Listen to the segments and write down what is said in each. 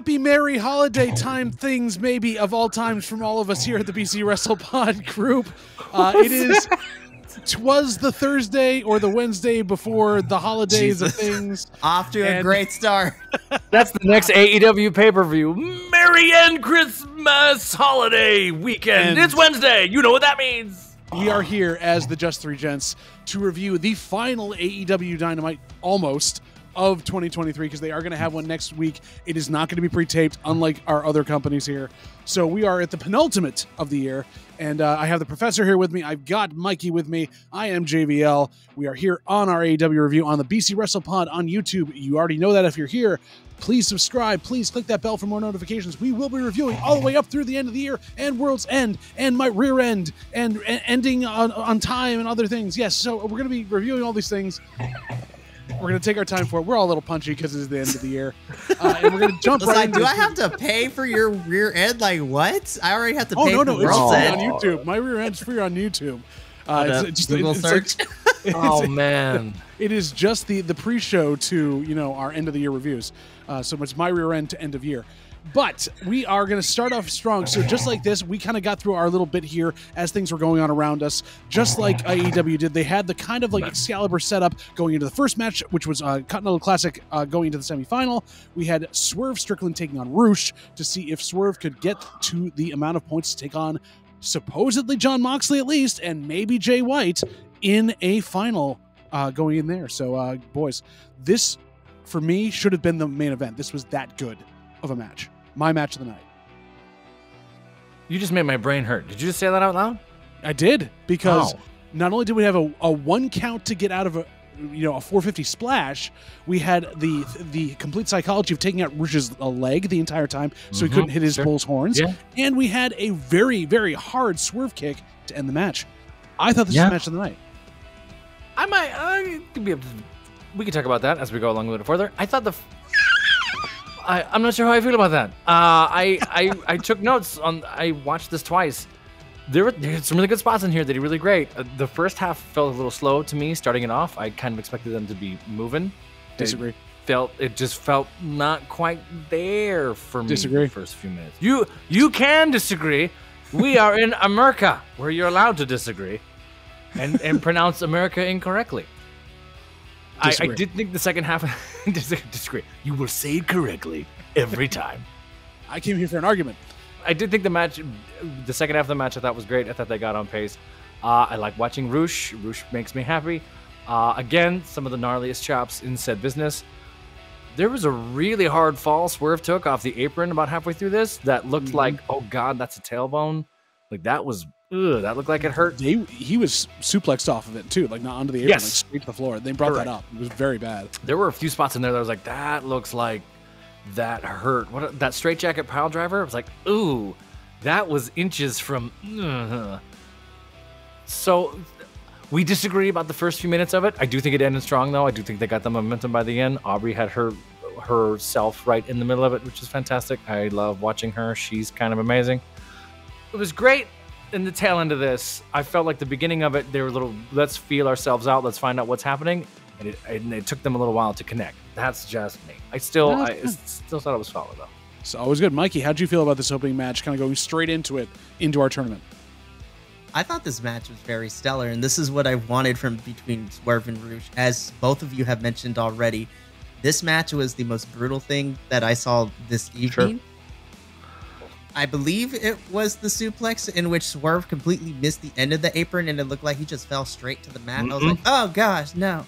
happy, merry holiday time things, maybe of all times from all of us here at the BC WrestlePod group. Twas the Thursday or the Wednesday before the holidays of things. Off to a great start. That's the next AEW pay-per-view. Merry End Christmas holiday weekend. It's Wednesday. You know what that means. We are here as the Just Three Gents to review the final AEW Dynamite almost of 2023, because they are going to have one next week. It is not going to be pre-taped, unlike our other companies here. So we are at the penultimate of the year, and I have the professor here with me. I've got Mikey with me. I am JVL. We are here on our AEW review on the BC WrestlePod on YouTube. You already know that if you're here. Please subscribe. Please click that bell for more notifications. We will be reviewing all the way up through the end of the year and World's End and my rear end and ending on time and other things. Yes, so we're going to be reviewing all these things. We're going to take our time for it. We're all a little punchy because it's the end of the year. And we're going to jump right into do I have to pay for your rear end? Like, what? I already have to pay for no, it's free on YouTube. My rear end's free on YouTube. It's Google search. Oh, man. It is just the pre-show to, our end of the year reviews. So it's my rear end to end of year. But we are going to start off strong. So just like this, we kind of got through our little bit here as things were going on around us. Just like AEW did, they had the kind of like Excalibur setup going into the first match, which was Continental Classic going into the semifinal. We had Swerve Strickland taking on Roosh to see if Swerve could get to the amount of points to take on supposedly Jon Moxley at least, and maybe Jay White in a final going in there. So, boys, this, for me, should have been the main event. This was that good of a match. My match of the night. You just made my brain hurt. Did you just say that out loud? I did, because not only did we have a 1 count to get out of a 450 splash, we had the complete psychology of taking out Roosh's leg the entire time, so he couldn't hit his bull's horns, and we had a very, very hard swerve kick to end the match. I thought this was the match of the night. We can talk about that as we go along a little further. I thought I'm not sure how I feel about that. I took notes on. I watched this twice. There were some really good spots in here that are really great. The first half felt a little slow to me, starting it off. I kind of expected them to be moving. Disagree. It just felt not quite there for me. Disagree. The first few minutes. You can disagree. We are in America, where you're allowed to disagree, and pronounce America incorrectly. I did think the second half. Disagree. You will say it correctly every time. I came here for an argument. I did think the second half of the match, I thought was great. I thought they got on pace. I like watching Roosh. Roosh makes me happy. Again, some of the gnarliest chops in said business. There was a really hard fall Swerve took off the apron about halfway through this that looked like, oh God, that's a tailbone. Like that was, that looked like it hurt. He was suplexed off of it too, like not onto the apron, like straight to the floor. They brought that up. It was very bad. There were a few spots in there that I was like, that looks like that hurt. That straight jacket pile driver? I was like, ooh, that was inches from. So we disagree about the first few minutes of it. I do think it ended strong, though. I do think they got the momentum by the end. Aubrey had herself right in the middle of it, which is fantastic. I love watching her. She's kind of amazing. It was great in the tail end of this. I felt like the beginning of it, they were a little, let's feel ourselves out, let's find out what's happening. And it took them a little while to connect. That's just me. I still thought it was solid, though. So always good. Mikey, how'd you feel about this opening match, kind of going straight into our tournament? I thought this match was very stellar, and this is what I wanted from between Swerve and Roosh. As both of you have mentioned already, this match was the most brutal thing that I saw this evening. Sure. I believe it was the suplex in which Swerve completely missed the end of the apron, and it looked like he just fell straight to the mat. I was like, oh gosh, no.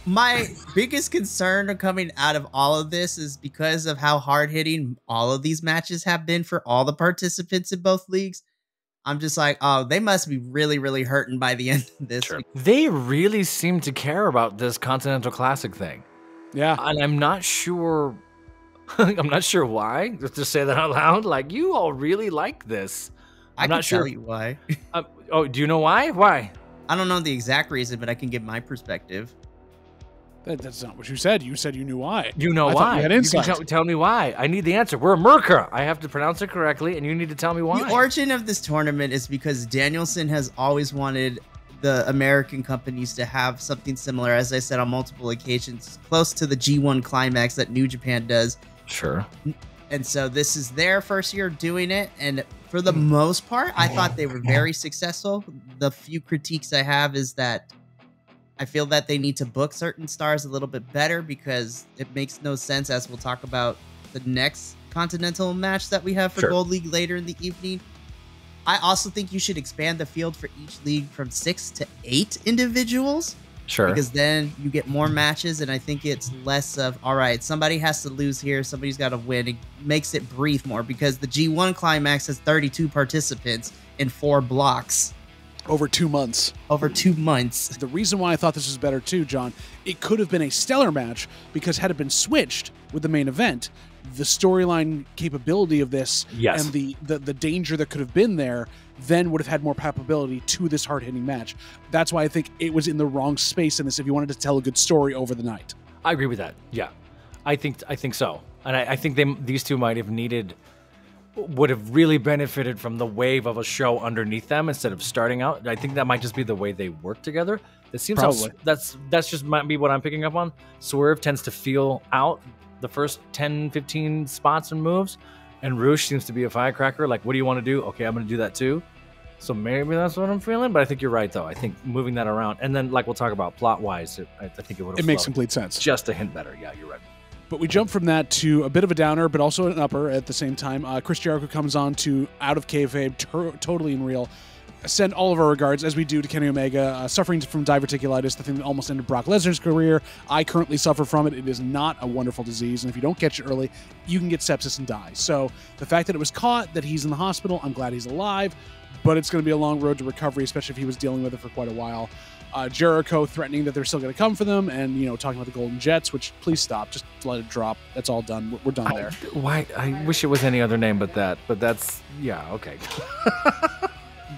My biggest concern coming out of all of this is because of how hard-hitting all of these matches have been for all the participants in both leagues. I'm just like, oh, they must be really, really hurting by the end of this. Sure. They really seem to care about this Continental Classic thing. Yeah. And I'm not sure... I'm not sure why. Just to say that out loud, like, you all really like this. I'm not sure. Tell you why. Do you know why? Why? I don't know the exact reason, but I can give my perspective. That's not what you said. You said you knew why. You know why. You had insight. You can tell me why. I need the answer. We're America. I have to pronounce it correctly, and you need to tell me why. The origin of this tournament is because Danielson has always wanted the American companies to have something similar, as I said on multiple occasions, close to the G1 climax that New Japan does Sure. And so this is their first year doing it. And for the most part, I thought they were very successful. The few critiques I have is that I feel that they need to book certain stars a little bit better because it makes no sense, as we'll talk about the next Continental match that we have for Gold League later in the evening. I also think you should expand the field for each league from 6 to 8 individuals. Sure. Because then you get more matches, and I think it's less of, all right, somebody has to lose here, somebody's got to win. It makes it breathe more because the G1 Climax has 32 participants in 4 blocks. Over 2 months. Over 2 months. The reason why I thought this was better too, John, it could have been a stellar match because had it been switched with the main event, the storyline capability of this and the danger that could have been there then would have had more palpability to this hard-hitting match. That's why I think it was in the wrong space in this if you wanted to tell a good story over the night. I agree with that. Yeah, I think so. And I think these two might have would have really benefited from the wave of a show underneath them instead of starting out. I think that might just be the way they work together. It seems that's just might be what I'm picking up on. Swerve tends to feel out the first 10, 15 spots and moves, and Roosh seems to be a firecracker. Like, what do you want to do? Okay, I'm going to do that too. So maybe that's what I'm feeling, but I think you're right, though. I think moving that around, and then like we'll talk about plot-wise, I think it would have makes complete sense. Just a hint better. Yeah, you're right. But we jump from that to a bit of a downer, but also an upper at the same time. Chris Jericho comes on to Out of Kayfabe, totally unreal. Send all of our regards, as we do, to Kenny Omega, suffering from diverticulitis, the thing that almost ended Brock Lesnar's career. I currently suffer from it. It is not a wonderful disease, and if you don't catch it early, you can get sepsis and die. So the fact that it was caught, that he's in the hospital, I'm glad he's alive, but it's going to be a long road to recovery, especially if he was dealing with it for quite a while. Jericho threatening that they're still going to come for them, and talking about the Golden Jets, which please stop, just let it drop. That's all done. We're done there. Why? I wish it was any other name but that. But that's okay.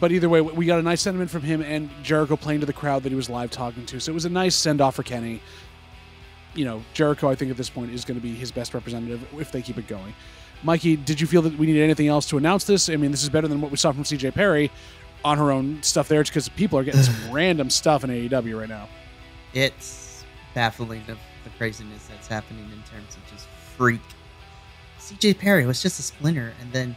But either way, we got a nice sentiment from him and Jericho playing to the crowd that he was live talking to. So it was a nice send-off for Kenny. Jericho, I think at this point, is going to be his best representative if they keep it going. Mikey, did you feel that we needed anything else to announce this? I mean, this is better than what we saw from CJ Perry on her own stuff there, because people are getting some random stuff in AEW right now. It's baffling the craziness that's happening in terms of just freak. CJ Perry was just a splinter, and then...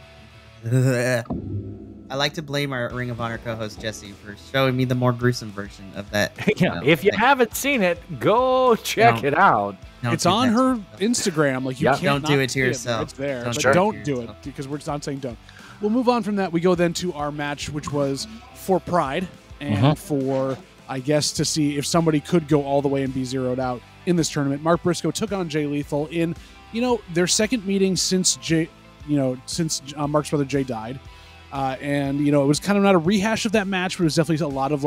I like to blame our Ring of Honor co-host Jesse for showing me the more gruesome version of that. Yeah, if you haven't seen it, go check it out. It's on her Instagram. Like, you can't don't do it to yourself. It's there, but don't do it, because we're not saying don't. We'll move on from that. We go then to our match, which was for Pride and for, I guess, to see if somebody could go all the way and be zeroed out in this tournament. Mark Briscoe took on Jay Lethal in, their second meeting since Mark's brother Jay died. And it was kind of not a rehash of that match, but it was definitely a lot of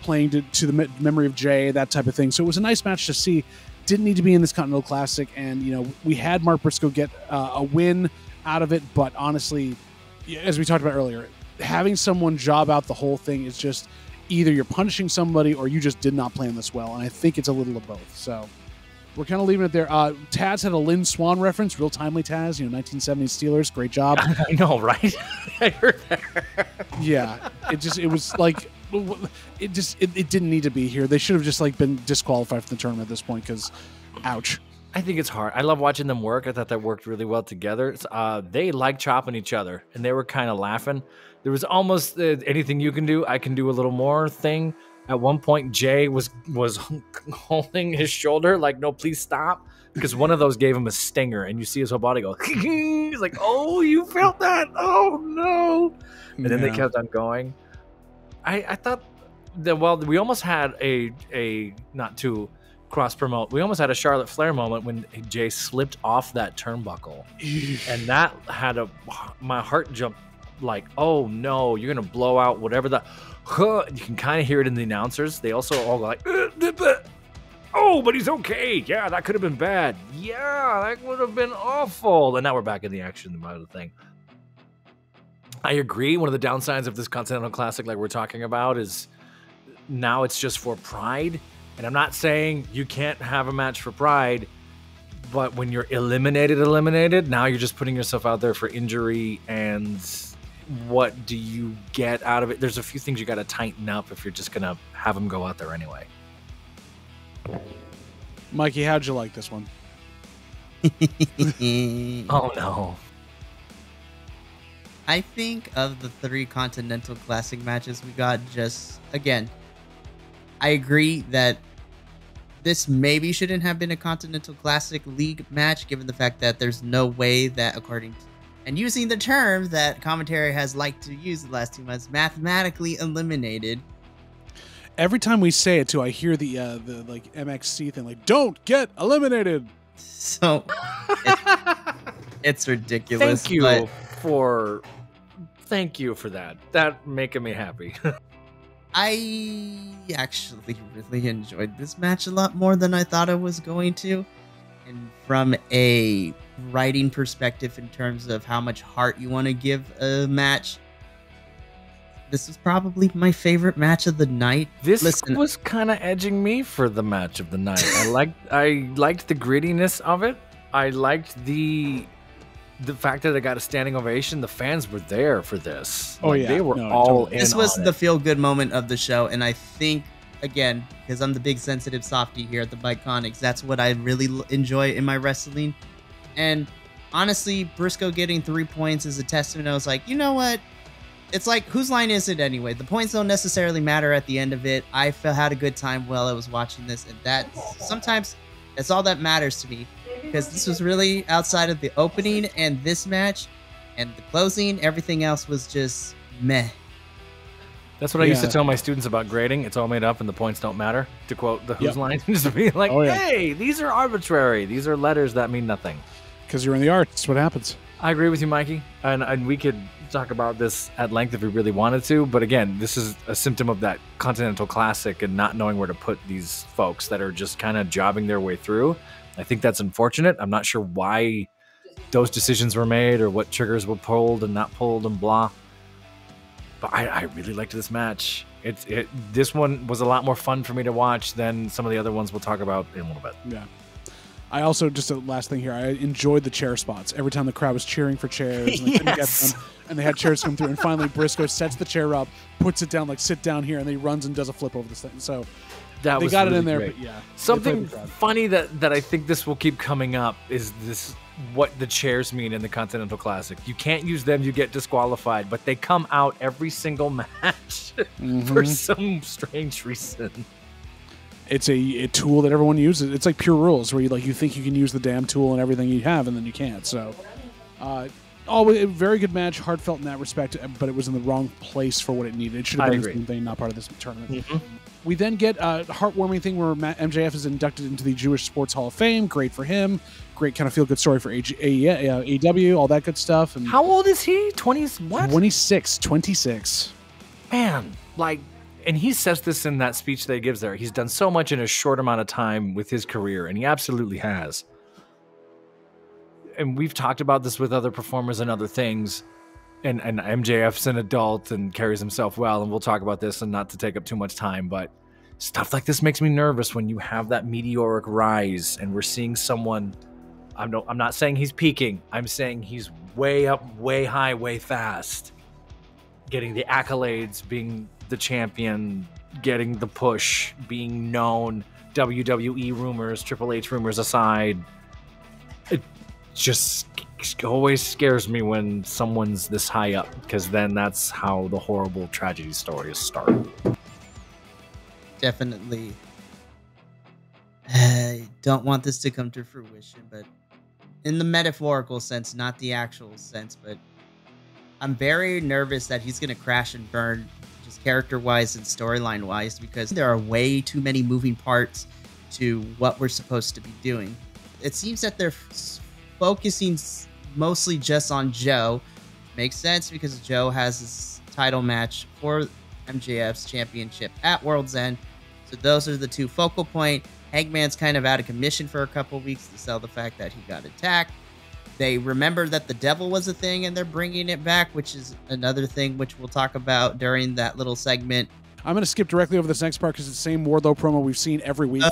playing to the memory of Jay, that type of thing. So it was a nice match to see. Didn't need to be in this Continental Classic, and we had Mark Briscoe get a win out of it. But honestly, as we talked about earlier, having someone job out the whole thing is just either you're punishing somebody or you just did not plan this well, and I think it's a little of both. So we're kind of leaving it there. Taz had a Lynn Swan reference, real timely Taz, 1970s Steelers, great job. I know, right? I heard that. Yeah, it didn't need to be here. They should have just been disqualified from the tournament at this point, because, ouch. I think it's hard. I love watching them work. I thought that worked really well together. They like chopping each other, and they were kind of laughing. There was almost anything you can do, I can do a little more thing. At one point, Jay was holding his shoulder, like, no, please stop, because one of those gave him a stinger, and you see his whole body go, he's like, oh, you felt that? Oh, no. And then they kept on going. I thought that, we almost had a not to cross-promote, we almost had a Charlotte Flair moment when Jay slipped off that turnbuckle, and that had my heart jumped like, oh, no, you're going to blow out whatever that... You can kind of hear it in the announcers. They also all go like, oh, but he's okay. Yeah, that could have been bad. Yeah, that would have been awful. And now we're back in the action about the thing. I agree. One of the downsides of this Continental Classic, like we're talking about, is now it's just for Pride. And I'm not saying you can't have a match for Pride, but when you're eliminated, now you're just putting yourself out there for injury, and what do you get out of it? There's a few things you got to tighten up if you're just going to have them go out there anyway. Mikey, how'd you like this one? Oh no. I think of the 3 Continental Classic matches we got, just again, I agree that this maybe shouldn't have been a Continental Classic League match, given the fact that there's no way that, according to, and using the term that commentary has liked to use the last 2 months, mathematically eliminated. Every time we say it, too, I hear the like MXC thing, like, don't get eliminated. So it's ridiculous. Thank you for that. That making me happy. I actually really enjoyed this match a lot more than I thought I was going to. And from a writing perspective, in terms of how much heart you want to give a match, this was probably my favorite match of the night. This was kind of edging me for the match of the night. I liked the grittiness of it. I liked the fact that I got a standing ovation. The fans were there for this. Oh, yeah. They were all in. This was the feel-good moment of the show, and I think, again, because I'm the big sensitive softie here at the Bi-Conics, that's what I really enjoy in my wrestling. And honestly, Brisco getting 3 points is a testament. I was like, you know what? It's like, whose line is it anyway? The points don't necessarily matter at the end of it. I had a good time while I was watching this, and sometimes that's all that matters to me. Because this was really outside of the opening and this match and the closing, everything else was just meh. That's what I used to tell my students about grading. It's all made up and the points don't matter. To quote the Who's line, just to be like, hey, these are arbitrary. These are letters that mean nothing. Because you're in the arts. That's what happens. I agree with you, Mikey. And we could talk about this at length if we really wanted to. But again, this is a symptom of that Continental Classic and not knowing where to put these folks that are just kind of jobbing their way through. I think that's unfortunate. I'm not sure why those decisions were made or what triggers were pulled and not pulled and blah. But I really liked this match. This one was a lot more fun for me to watch than some of the other ones we'll talk about in a little bit. Yeah. I also, just a last thing here, I enjoyed the chair spots. Every time the crowd was cheering for chairs and they couldn't get them, and they had chairs come through, and finally Brisco sets the chair up, puts it down, like, sit down here, and then he runs and does a flip over this thing. So they got really it in there, great. but yeah. Something funny that I think this will keep coming up is this: what the chairs mean in the Continental Classic. You can't use them, you get disqualified, but they come out every single match for some strange reason. It's a tool that everyone uses. It's like pure rules, where you think you can use the damn tool and everything you have, and then you can't. So, a very good match, heartfelt in that respect, but it was in the wrong place for what it needed. It should have been the same thing, not part of this tournament. We then get a heartwarming thing where MJF is inducted into the Jewish Sports Hall of Fame. Great for him. Great kind of feel-good story for AEW, all that good stuff. And how old is he? 20s? What? 26. Man, and he says this in that speech that he gives there. He's done so much in a short amount of time with his career, and he absolutely has. And we've talked about this with other performers and other things. And MJF's an adult and carries himself well, and we'll talk about this and not to take up too much time, but stuff like this makes me nervous when you have that meteoric rise and we're seeing someone. I'm not saying he's peaking. I'm saying he's way up, way high, way fast. Getting the accolades, being the champion, getting the push, being known, WWE rumors, Triple H rumors aside. It just always scares me when someone's this high up, because then that's how the horrible tragedy stories start. Definitely. I don't want this to come to fruition, but in the metaphorical sense, not the actual sense, but I'm very nervous that he's going to crash and burn just character-wise and storyline-wise, because there are way too many moving parts to what we're supposed to be doing. It seems that they're focusing mostly just on Joe. Makes sense, because Joe has his title match for MJF's championship at World's End. So those are the two focal point. Hangman's kind of out of commission for a couple weeks to sell the fact that he got attacked. They remember that the devil was a thing and they're bringing it back, which is another thing which we'll talk about during that little segment. I'm going to skip directly over this next part because it's the same Wardlow promo we've seen every week.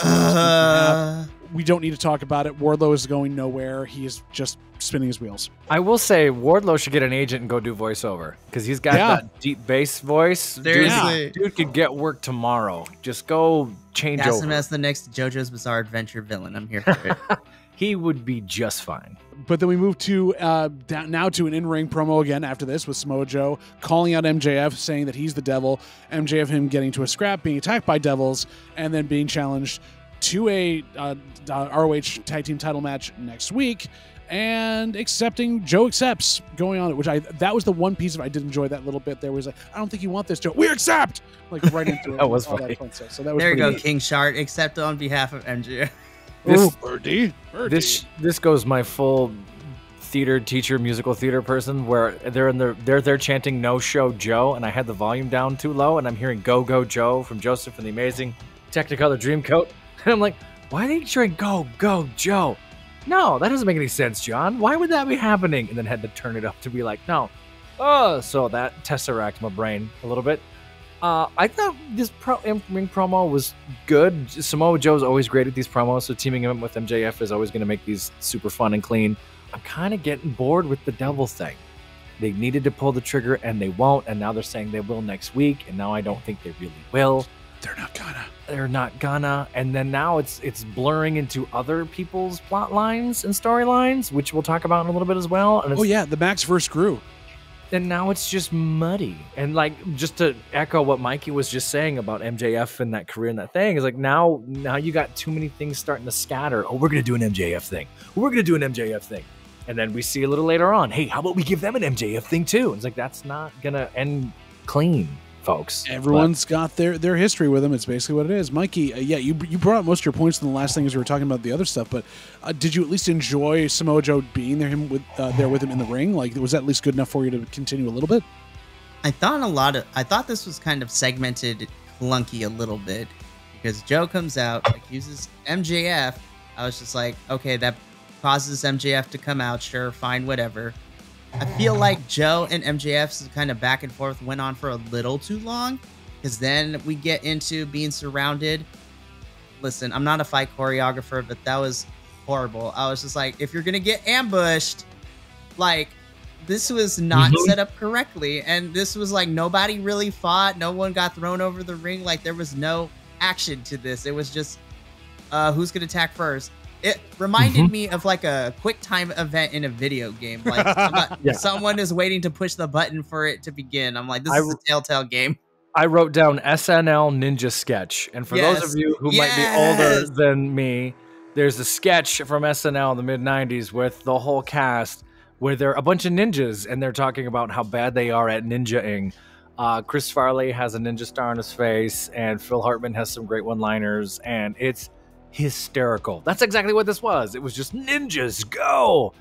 We don't need to talk about it. Wardlow is going nowhere. He is just spinning his wheels. I will say Wardlow should get an agent and go do voiceover, because he's got that deep bass voice. Seriously. Dude could get work tomorrow. Just go change over. Cast him as the next JoJo's Bizarre Adventure villain. I'm here for it. he would be just fine. But then we move to now to an in-ring promo again after this with Samoa Joe calling out MJF, saying that he's the devil. MJF him getting to a scrap, being attacked by devils, and then being challenged to a ROH Tag Team title match next week, and Joe accepts going on it, which that was the one piece of I did enjoy that little bit. There was like, I don't think you want this, Joe. We accept, like right into it. That was funny. So that was there you go, neat. King Shark. Accept on behalf of MJF. Birdie. This goes my full theater teacher, musical theater person, where they're chanting "No Show Joe," and I had the volume down too low, and I'm hearing "Go Go Joe" from Joseph and the Amazing Technicolor Dreamcoat, and I'm like, why are they cheering "Go Go Joe"? No, that doesn't make any sense, John. Why would that be happening? And then had to turn it up to be like, no. So that tesseract my brain a little bit. I thought this ring promo was good. Samoa Joe's always great at these promos, so teaming him with MJF is always going to make these super fun and clean. I'm kind of getting bored with the devil thing. They needed to pull the trigger, and they won't, and now they're saying they will next week, and now I don't think they really will. They're not gonna. And then now it's blurring into other people's plot lines and storylines, which we'll talk about in a little bit as well. And the Max versus Gru. And now it's just muddy. And like, just to echo what Mikey was just saying about MJF and that career and that thing, is like now you got too many things starting to scatter. Oh, we're going to do an MJF thing. We're going to do an MJF thing. And then we see a little later on, hey, how about we give them an MJF thing too? And it's like, that's not going to end clean, folks. Everyone's got their history with him. It's basically what it is. Mikey, you brought up most of your points in the last thing as we were talking about the other stuff, but did you at least enjoy Samoa Joe being there with him in the ring? Like, was that at least good enough for you to continue a little bit? I thought this was kind of segmented clunky a little bit, because Joe comes out, accuses MJF. I was just like, okay, that causes MJF to come out. Sure, fine, whatever. I feel like Joe and MJF's kind of back and forth went on for a little too long, because then we get into being surrounded. Listen, I'm not a fight choreographer, but that was horrible. I was just like, if you're going to get ambushed, like, this was not set up correctly. And this was like, nobody really fought. No one got thrown over the ring. Like, there was no action to this. It was just, who's going to attack first? It reminded me of like a quick time event in a video game. Like someone is waiting to push the button for it to begin. I'm like, this is a Telltale game. I wrote down SNL Ninja Sketch. And for those of you who might be older than me, there's a sketch from SNL in the mid-90s with the whole cast where they're a bunch of ninjas and they're talking about how bad they are at ninja-ing. Chris Farley has a ninja star on his face, and Phil Hartman has some great one-liners, and it's hysterical. That's exactly what this was. It was just ninjas go.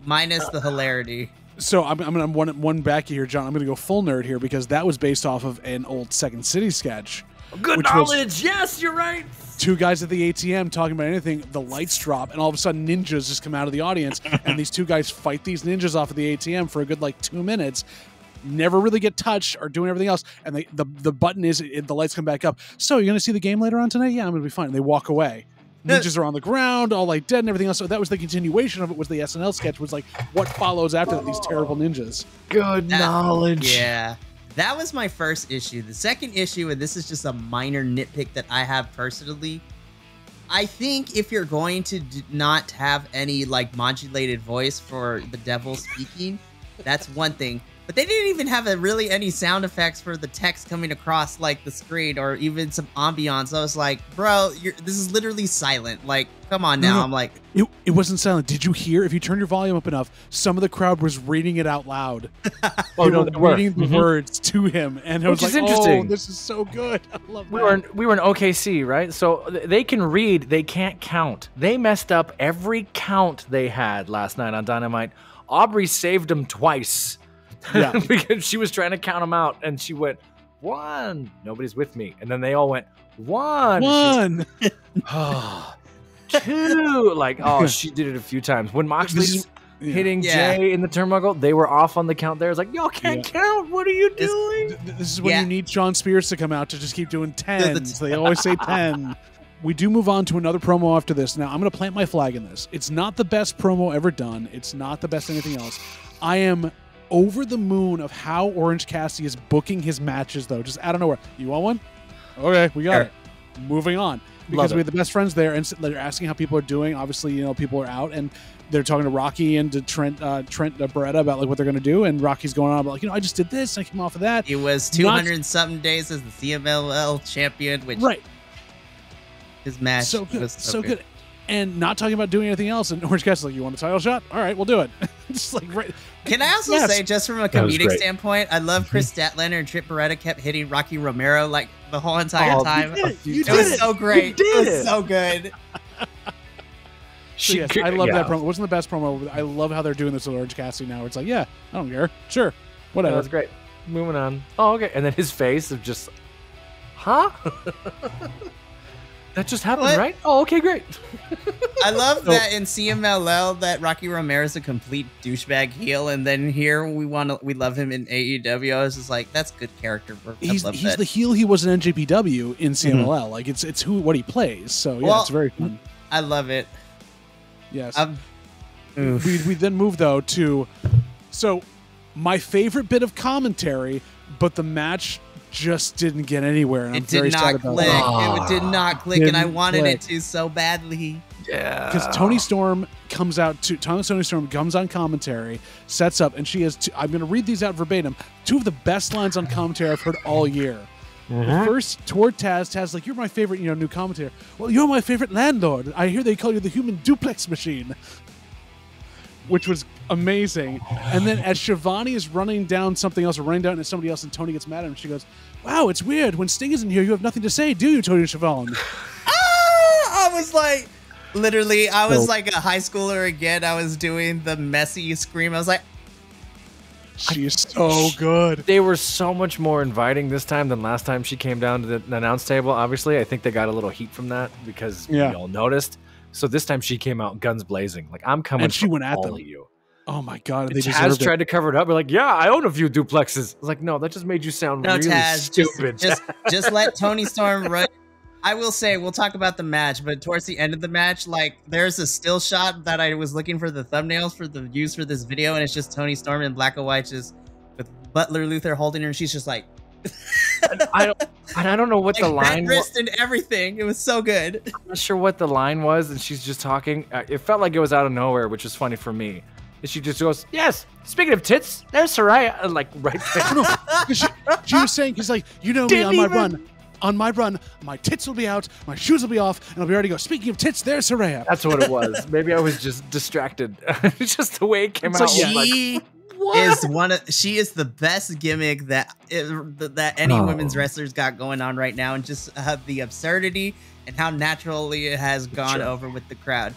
Minus the hilarity. So I'm gonna one back here, John. I'm gonna go full nerd here, because that was based off of an old Second City sketch. Good knowledge. Yes, you're right. Two guys at the ATM talking about anything. The lights drop, and all of a sudden ninjas just come out of the audience, and these two guys fight these ninjas off of the ATM for a good 2 minutes. Never really get touched or doing everything else, and the button is the lights come back up. So you're gonna see the game later on tonight? Yeah, I'm gonna be fine. And they walk away. Ninjas are on the ground, all dead and everything else. So that was the continuation of it. Was the SNL sketch? Was like what follows after that, these terrible ninjas. Good knowledge. Yeah, that was my first issue. The second issue, and this is just a minor nitpick that I have personally. I think if you're going to not have any modulated voice for the devil speaking, that's one thing. But they didn't even have really any sound effects for the text coming across the screen, or even some ambiance. I was like, bro, this is literally silent. Like, come on now. No, I'm like, it wasn't silent. Did you hear? If you turn your volume up enough, some of the crowd was reading it out loud. They were reading the words to him, and it was like, interesting. Oh, this is so good. I love that. We were in OKC, right? So they can read, they can't count. They messed up every count they had last night on Dynamite. Aubrey saved them twice. Yeah, because she was trying to count them out, and she went 1. Nobody's with me, and then they all went 1. 2. She did it a few times. When Moxley's hitting Jay in the turnbuckle, they were off on the count there. It's like, y'all can't count. What are you doing? This is when you need Sean Spears to come out to just keep doing 10s. They always say 10. We do move on to another promo after this. Now, I'm going to plant my flag in this. It's not the best promo ever done. It's not the best anything else. I am over the moon of how Orange Cassidy is booking his matches, though. Just out of nowhere. You want one? Okay, we got it. Moving on. because we had the best friends there, and they're asking how people are doing. Obviously, you know, people are out, and they're talking to Rocky and to Trent Beretta about like what they're going to do, and Rocky's going on about like, you know, I just did this, I came off of that. It was 200 and something days as the CMLL champion, which his match was so good. And not talking about doing anything else. And Orange Cassidy's like, you want a title shot? All right, we'll do it. Just like Can I also say, just from a comedic standpoint, I love Chris Statlander and Trent Beretta kept hitting Rocky Romero like the whole entire time. It was so great. It was so good. So yes, I love that promo. It wasn't the best promo. I love how they're doing this with Orange Cassidy now. It's like, yeah, I don't care. Sure. Whatever. That's great. Moving on. Oh, okay. And then his face of just, huh? That just happened, right? Oh, okay, great. I love that in CMLL that Rocky Romero's a complete douchebag heel, and then here we love him in AEW. I was just like, that's good character work. He's the heel he was in NJPW in CMLL. Like it's what he plays. So yeah, it's very fun. I love it. Yes. We then move though to my favorite bit of commentary, but the match just didn't get anywhere, and I'm very sad about that. It did not click, and I wanted it to so badly. Yeah, because Toni Storm comes on commentary, sets up, and she has I'm going to read these out verbatim. Two of the best lines on commentary I've heard all year. The first toward Taz like, you're my favorite, you know, new commentator. Well, you're my favorite landlord. I hear they call you the human duplex machine. Which was amazing. And then as Shivani is running down something else or running down into somebody else and Toni gets mad at him, she goes, wow, it's weird. When Sting isn't here, you have nothing to say, do you, Toni Schiavone? I was like, literally, I was like a high schooler again. I was doing the messy scream. I was like, she is so good. They were so much more inviting this time than last time she came down to the announce table. Obviously, I think they got a little heat from that because we all noticed. So this time she came out guns blazing. Like, I'm coming, and she went at them. You. Oh my God. They Taz tried to cover it up. We're like, yeah, I own a few duplexes. I was like, no, that just made you sound really stupid. Just let Toni Storm run. I will say, we'll talk about the match, but towards the end of the match, like, there's a still shot that I was looking for the thumbnails for the views for this video, and it's just Toni Storm in black and white, just with Butler Luther holding her, and she's just like, I don't know what the line was. Wrist and everything. It was so good. I'm not sure what the line was, and she's just talking. It felt like it was out of nowhere, which is funny for me. And she just goes, yes, speaking of tits, there's Saraya. Like, right there. she was saying, he's like, you know me on my run, my tits will be out, my shoes will be off, and I'll be ready to go. Speaking of tits, there's Saraya. That's what it was. Maybe I was just distracted. Just the way it came out. She is the best gimmick that any women's wrestlers got going on right now, and just the absurdity and how naturally it has gone over with the crowd.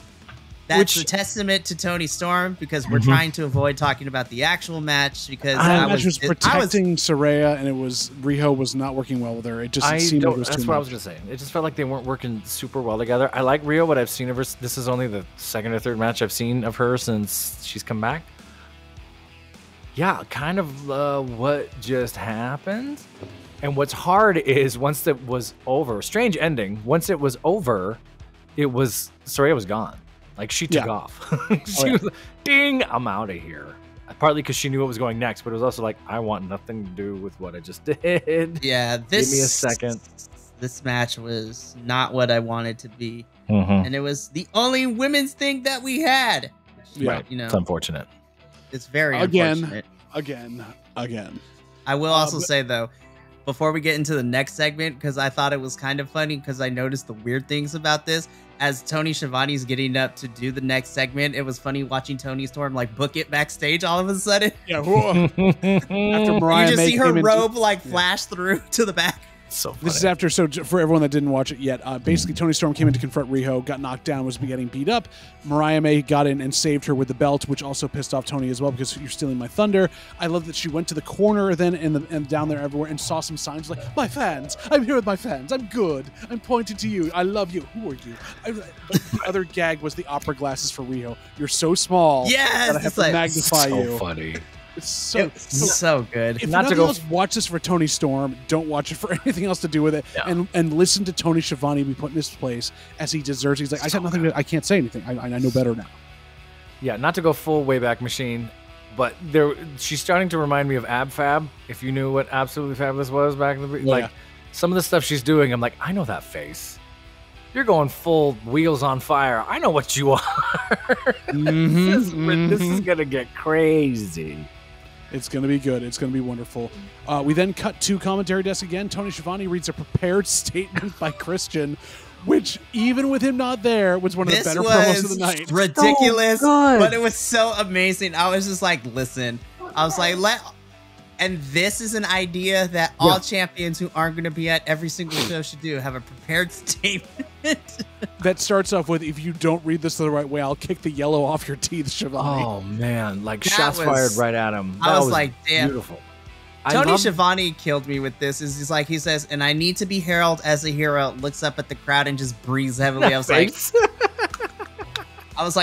That's a testament to Toni Storm, because we're trying to avoid talking about the actual match, because I was protecting Saraya, and Riho was not working well with her. It just seemed like it was too much. That's what I was gonna say. It just felt like they weren't working super well together. I like Riho, but I've seen of her. This is only the second or third match I've seen of her since she's come back. Yeah, kind of what just happened. And what's hard is once it was over, strange ending. Once it was over, Saraya was gone. Like, she took off. She was like, ding, I'm out of here. Partly because she knew what was going next, but it was also like, I want nothing to do with what I just did. Yeah, Give me a second. This match was not what I wanted to be. And it was the only women's thing that we had. Right, you know, it's unfortunate. It's very unfortunate. Again. I will also say, though, before we get into the next segment, because I thought it was kind of funny, because I noticed the weird things about this. As Tony Schiavone's getting up to do the next segment, it was funny watching Toni Storm like book it backstage all of a sudden. Yeah, after Mariah you just see her robe like flash through to the back. So funny. This is after, so for everyone that didn't watch it yet, basically Toni Storm came in to confront Riho, got knocked down, was getting beat up. Mariah May got in and saved her with the belt, which also pissed off Toni as well, because you're stealing my thunder. I love that she went to the corner then and down there everywhere and saw some signs like, my fans, I'm here with my fans, I'm good, I'm pointing to you, I love you, who are you? The other gag was the opera glasses for Riho. You're so small that I have to magnify you. So funny. It's so good. If nothing else, watch this for Toni Storm. Don't watch it for anything else to do with it. Yeah. And listen to Tony Schiavone be put in this place as he deserves. He's like, I got nothing. I can't say anything. I know better now. Yeah, not to go full Wayback Machine, but she's starting to remind me of Ab Fab. If you knew what Absolutely Fabulous was back in the like some of the stuff she's doing, I'm like, I know that face. You're going full wheels on fire. I know what you are. This is going to get crazy. It's going to be good. It's going to be wonderful. We then cut to commentary desk again. Tony Schiavone reads a prepared statement by Christian, which, even with him not there, was one of the better promos of the night. Ridiculous, but it was so amazing. I was just like, listen. I was like, and this is an idea that all champions who aren't going to be at every single show should do. Have a prepared statement. That starts off with, if you don't read this the right way, I'll kick the yellow off your teeth, Schiavone. Oh, man. Like, shots fired right at him. I was like, damn. Beautiful. Tony Schiavone killed me with this. He says, and I need to be heralded as a hero. Looks up at the crowd and just breathes heavily. I was like,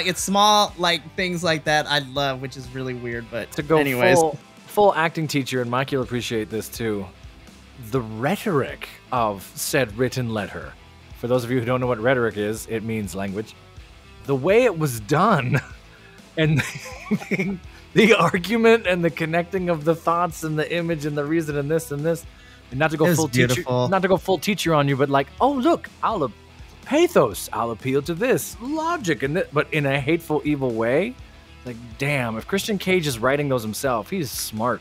it's small, like, things like that I love, which is really weird. But to go anyways. Full acting teacher, and Mikey will appreciate this too. The rhetoric of said written letter. For those of you who don't know what rhetoric is, it means language. The way it was done, and the argument and the connecting of the thoughts and the image and the reason and this, and not to go full teacher on you, but like, oh look, I'll pathos, I'll appeal to this logic, and but in a hateful, evil way. Like, damn, if Christian Cage is writing those himself, he's smart.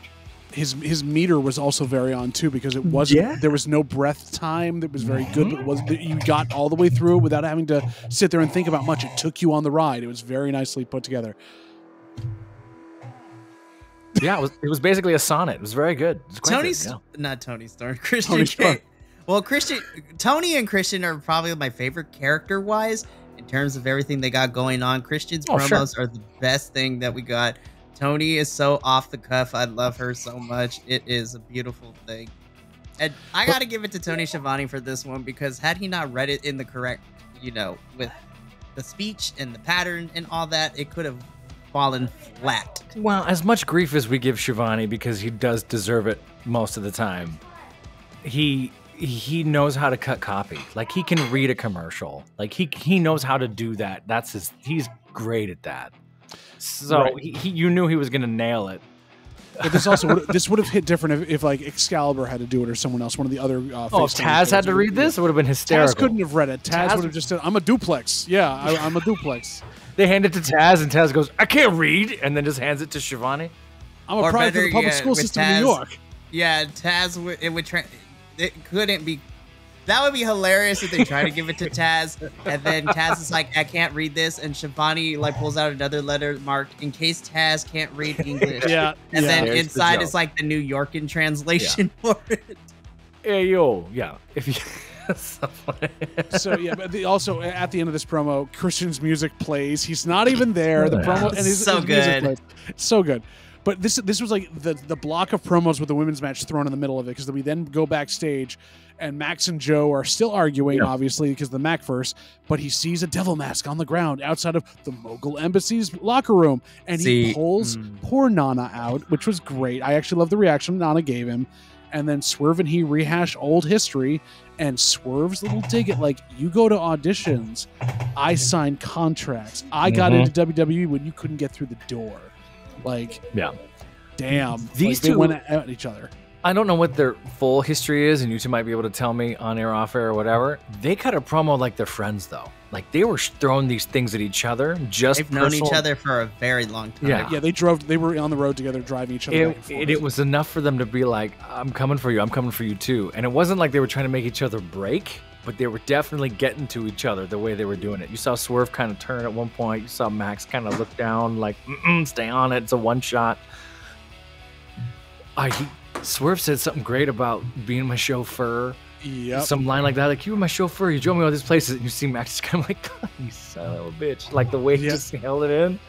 His meter was also very on too, because it wasn't there was no breath time that was very good, but it was you got all the way through it without having to sit there and think about much. It took you on the ride. It was very nicely put together. Yeah, it was basically a sonnet. It was very good. Not Tony Storm, Christian Cage. Well, Tony and Christian are probably my favorite character-wise in terms of everything they got going on. Christian's promos are the best thing that we got. Toni is so off the cuff. I love her so much. It is a beautiful thing. And I got to give it to Tony Schiavone for this one, because had he not read it in the correct, with the speech and the pattern and all that, it could have fallen flat. Well, as much grief as we give Schiavone, because he does deserve it most of the time, he knows how to cut copy. Like, he can read a commercial. Like, he knows how to do that. He's great at that. So you knew he was going to nail it. But this would have hit different if like Excalibur had to do it, or someone else, one of the other. If Taz had to read this, it would have been hysterical. Taz couldn't have read it. Taz would have just said, "I'm a duplex." Yeah, I'm a duplex. They hand it to Taz, and Taz goes, "I can't read," and then just hands it to Schiavone. I'm a product of the public school system in New York. Yeah, Taz it couldn't be. That would be hilarious if they try to give it to Taz, and then Taz is like, I can't read this, and Schiavone like pulls out another letter marked in case Taz can't read English. And then inside is like the New Yorkin translation for it. Hey yo, if you. So but also at the end of this promo, Christian's music plays. He's not even there. The promo and his music plays. It's so good. But this was like the block of promos with the women's match thrown in the middle of it, because we then go backstage and Max and Joe are still arguing, obviously, because the Mac verse, but he sees a devil mask on the ground outside of the Mogul Embassy's locker room, and he pulls poor Nana out, which was great. I actually love the reaction Nana gave him. And then Swerve and he rehash old history, and Swerve's little dig at, like, you go to auditions, I signed contracts, I got into WWE when you couldn't get through the door. Like, damn, these two they went at each other. I don't know what their full history is, and you two might be able to tell me on air, off air, or whatever. They cut a promo like they're friends, though. Like, they were throwing these things at each other. They've known each other for a very long time. Yeah, they were on the road together, driving each other. It was enough for them to be like, I'm coming for you. I'm coming for you too. And it wasn't like they were trying to make each other break, but they were definitely getting to each other the way they were doing it. You saw Swerve kind of turn at one point. You saw Max kind of look down, like, stay on it. It's a one shot. Swerve said something great about being my chauffeur. Yep. Some line like that, like, you were my chauffeur, you drove me all these places, and you see Max just kind of like, you son of a bitch, like the way he just held it in.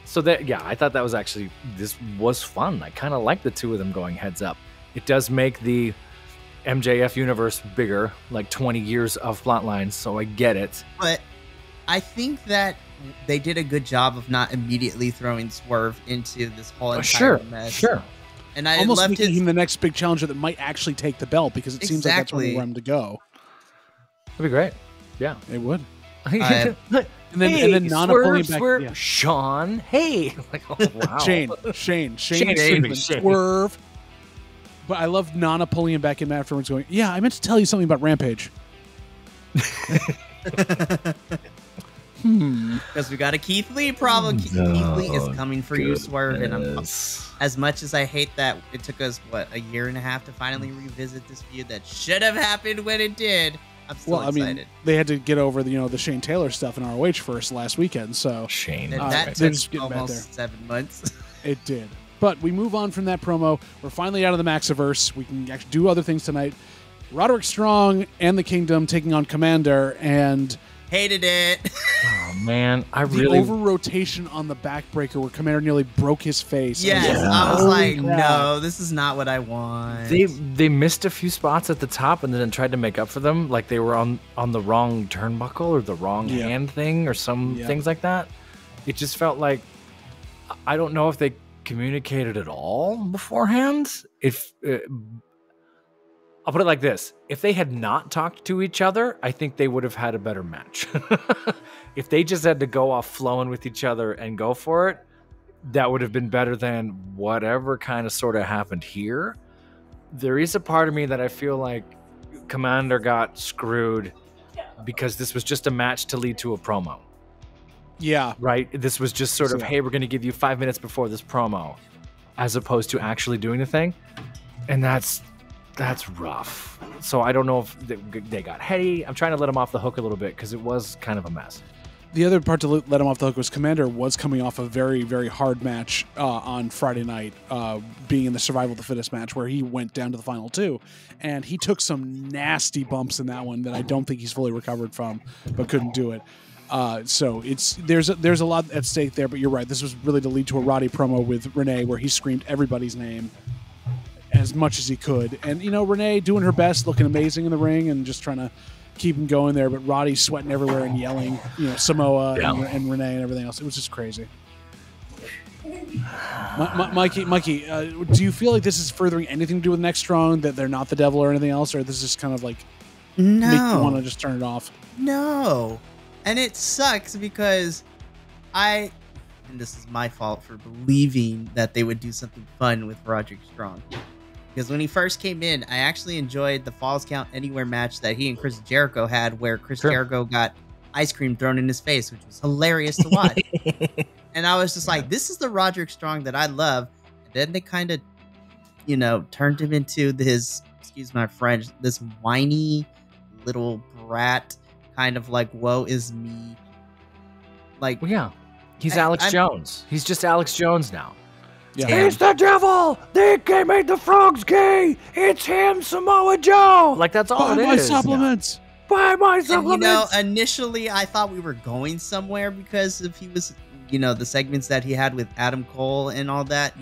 So that, I thought that was actually, this was fun. I kind of like the two of them going heads up. It does make the MJF universe bigger, like 20 years of plot lines, so I get it. But I think that they did a good job of not immediately throwing Swerve into this whole entire mess. Sure. And I almost making him the next big challenger that might actually take the belt, because it seems like that's where they want him to go. That'd be great. Yeah, it would. and then Nana pulling back. Yeah. Sean, hey, like, oh, wow. Shane, Swerve. But I love Nana pulling him back in afterwards, going, "Yeah, I meant to tell you something about Rampage." Because we got a Keith Lee problem. Keith Lee is coming for you, Swerve. And as much as I hate that it took us, a year and a half to finally revisit this feud that should have happened when it did, I'm still excited. I mean, they had to get over the Shane Taylor stuff in ROH first last weekend. So Shane, that took almost 7 months. It did. But we move on from that promo. We're finally out of the Maxiverse. We can actually do other things tonight. Roderick Strong and the Kingdom taking on Commander, and hated it. Oh man, the over rotation on the backbreaker where Commander nearly broke his face. Yes, I was like, no, this is not what I want. They missed a few spots at the top and then tried to make up for them, like they were on the wrong turnbuckle or the wrong hand thing or some things like that. It just felt like, I don't know if they communicated at all beforehand. I'll put it like this. If they had not talked to each other, I think they would have had a better match. If they just had to go off flowing with each other and go for it, that would have been better than whatever kind of sort of happened here. There is a part of me that I feel like Commander got screwed because this was just a match to lead to a promo. Yeah. Right? This was just sort of, hey, we're going to give you 5 minutes before this promo, as opposed to actually doing the thing. And that's rough. So I don't know if they got heady. I'm trying to let them off the hook a little bit because it was kind of a mess. The other part to let him off the hook was Commander was coming off a very, very hard match on Friday night, being in the Survival of the Fittest match where he went down to the final 2. And he took some nasty bumps in that one that I don't think he's fully recovered from, but couldn't do it. So there's a lot at stake there, but you're right. This was really to lead to a Roddy promo with Renee where he screamed everybody's name as much as he could. And, Renee doing her best, looking amazing in the ring and just trying to keep him going there. But Roddy's sweating everywhere and yelling, Samoa and Renee and everything else. It was just crazy. Mikey, do you feel like this is furthering anything to do with Next Strong, that they're not the devil or anything else? Or this is kind of like make you want to just turn it off? No. And it sucks because and this is my fault for believing that they would do something fun with Roderick Strong. Because when he first came in, I actually enjoyed the Falls Count Anywhere match that he and Chris Jericho had, where Chris Jericho got ice cream thrown in his face, which was hilarious to watch. And I was just like, this is the Roderick Strong that I love. And then they kind of, turned him into this, excuse my French, this whiny little brat, kind of like, woe is me. Like, well, yeah. He's Alex Jones. He's just Alex Jones now. Yeah. It's the devil! They made the frogs gay! It's him, Samoa Joe! Like, that's all it is. Buy my supplements! Buy my supplements! And, initially, I thought we were going somewhere because if he was, the segments that he had with Adam Cole and all that,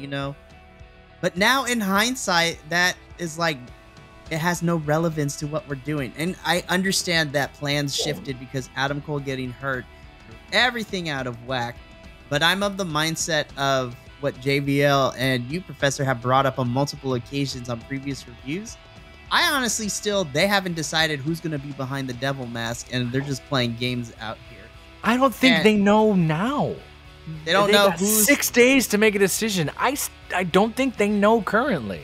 But now, in hindsight, that is like, it has no relevance to what we're doing. And I understand that plans shifted because Adam Cole getting hurt threw everything out of whack. But I'm of the mindset of what JVL and you, Professor, have brought up on multiple occasions on previous reviews. I honestly they haven't decided who's going to be behind the devil mask, and they're just playing games out here. I don't think they know now. They don't know who's 6 days to make a decision. I don't think they know currently.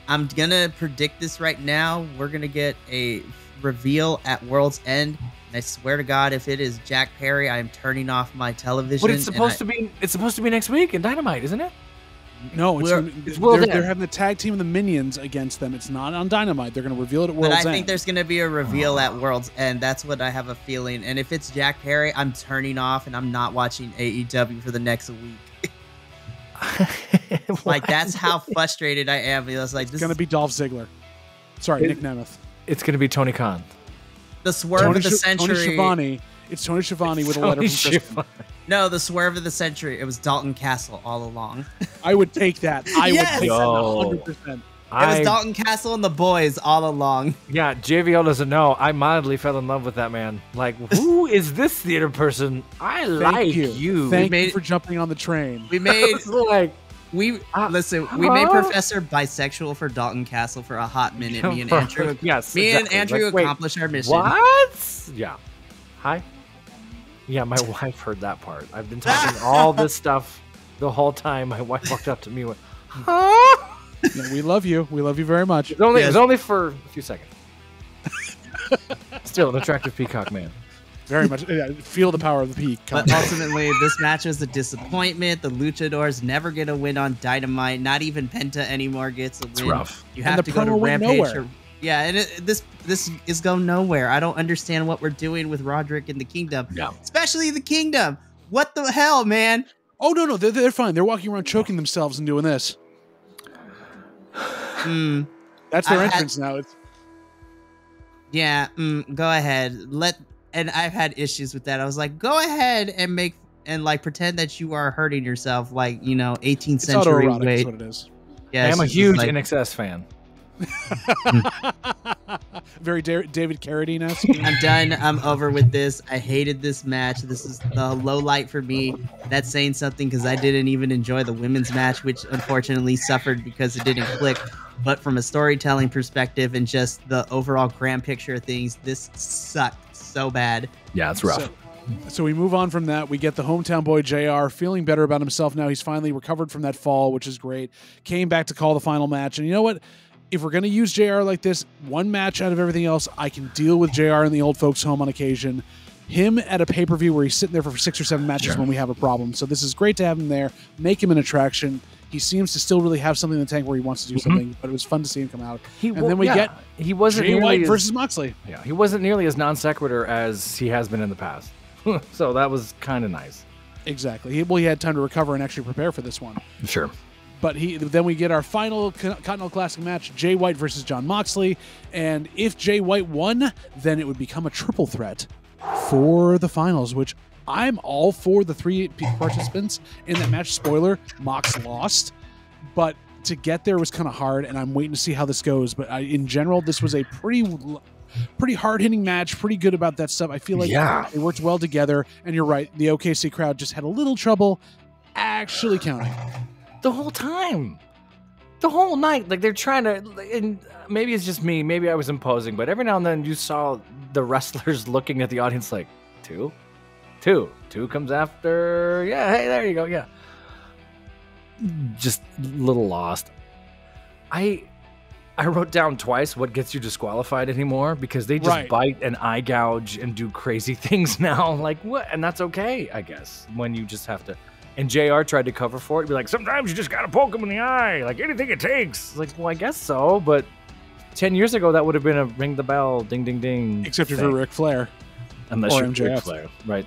I'm going to predict this right now. We're going to get a reveal at World's End. And I swear to God, if it is Jack Perry, I am turning off my television. But it's supposed to be. It's supposed to be next week in Dynamite, isn't it? No, they're having the tag team and the Minions against them. It's not on Dynamite. They're going to reveal it at World's End. But I think there's going to be a reveal at World's End. That's what I have a feeling. And if it's Jack Perry, I'm turning off and I'm not watching AEW for the next week. Like, that's how frustrated I am. It's like, going to be Dolph Ziggler. Sorry, Nick Nemeth. It's going to be Tony Khan. The swerve of the century. Tony Schiavone. It's Tony Schiavone with a letter from Kristen. No, the swerve of the century. It was Dalton Castle all along. I would take that. I would take that 100%. It was Dalton Castle and the boys all along. Yeah, JVL doesn't know. I mildly fell in love with that man. Like, who is this theater person? Thank you. Thank you for jumping on the train. We made we made Professor bisexual for Dalton Castle for a hot minute. Me and Andrew. Yes, and Andrew accomplished our mission. What? Yeah. Hi. Yeah, my wife heard that part. I've been talking all this stuff the whole time. My wife walked up to me and went, huh? Yeah, we love you. We love you very much. It was only for a few seconds. Still an attractive peacock man. Very much. Feel the power of the peak. But ultimately, this match was a disappointment. The Luchadors never get a win on Dynamite. Not even Penta anymore gets a win. It's rough. You have to go to Rampage. Yeah, and this is going nowhere. I don't understand what we're doing with Roderick and the Kingdom. Yeah. Especially the Kingdom. What the hell, man? Oh, no, they're fine. They're walking around choking themselves and doing this. That's their entrance now. It's go ahead. And I've had issues with that. I was like, go ahead and pretend that you are hurting yourself, like, 18th century way. That's what it is. Yeah, I'm a huge NXS fan. Very David Carradine-esque. I'm done. I'm over with this. I hated this match. This is the low light for me. That's saying something because I didn't even enjoy the women's match, which unfortunately suffered because it didn't click. But from a storytelling perspective and just the overall grand picture of things, this sucked so bad. Yeah, it's rough. So we move on from that. We get the hometown boy JR feeling better about himself now. He's finally recovered from that fall, which is great. Came back to call the final match. And you know what? If we're going to use JR like this, one match out of everything else, I can deal with JR in the old folks' home on occasion. Him at a pay-per-view where he's sitting there for 6 or 7 matches when we have a problem. So this is great to have him there, make him an attraction. He seems to still really have something in the tank where he wants to do something, but it was fun to see him come out. He wasn't Jay White versus Moxley. Yeah, he wasn't nearly as non sequitur as he has been in the past. So that was kind of nice. Exactly. He had time to recover and actually prepare for this one. Sure. But then we get our final Continental Classic match, Jay White versus Jon Moxley. And if Jay White won, then it would become a triple threat for the finals, which I'm all for the 3 participants in that match. Spoiler, Mox lost. But to get there was kind of hard, and I'm waiting to see how this goes. But in general, this was a pretty hard-hitting match, pretty good about that stuff. I feel like it worked well together. And you're right, the OKC crowd just had a little trouble actually counting. The whole time. The whole night. Like, they're trying to... And maybe it's just me. Maybe I was imposing. But every now and then you saw the wrestlers looking at the audience like, 2 comes after... Yeah, hey, there you go. Yeah. Just a little lost. I wrote down twice what gets you disqualified anymore because they just bite and eye gouge and do crazy things now. Like, what? And that's okay, I guess, when you just have to... And JR tried to cover for it. Be like, sometimes you just got to poke him in the eye. Like, anything it takes. Like, well, I guess so. But 10 years ago, that would have been a ring the bell, ding, ding, ding. Except for Ric Flair. Unless you're Ric Flair. Right.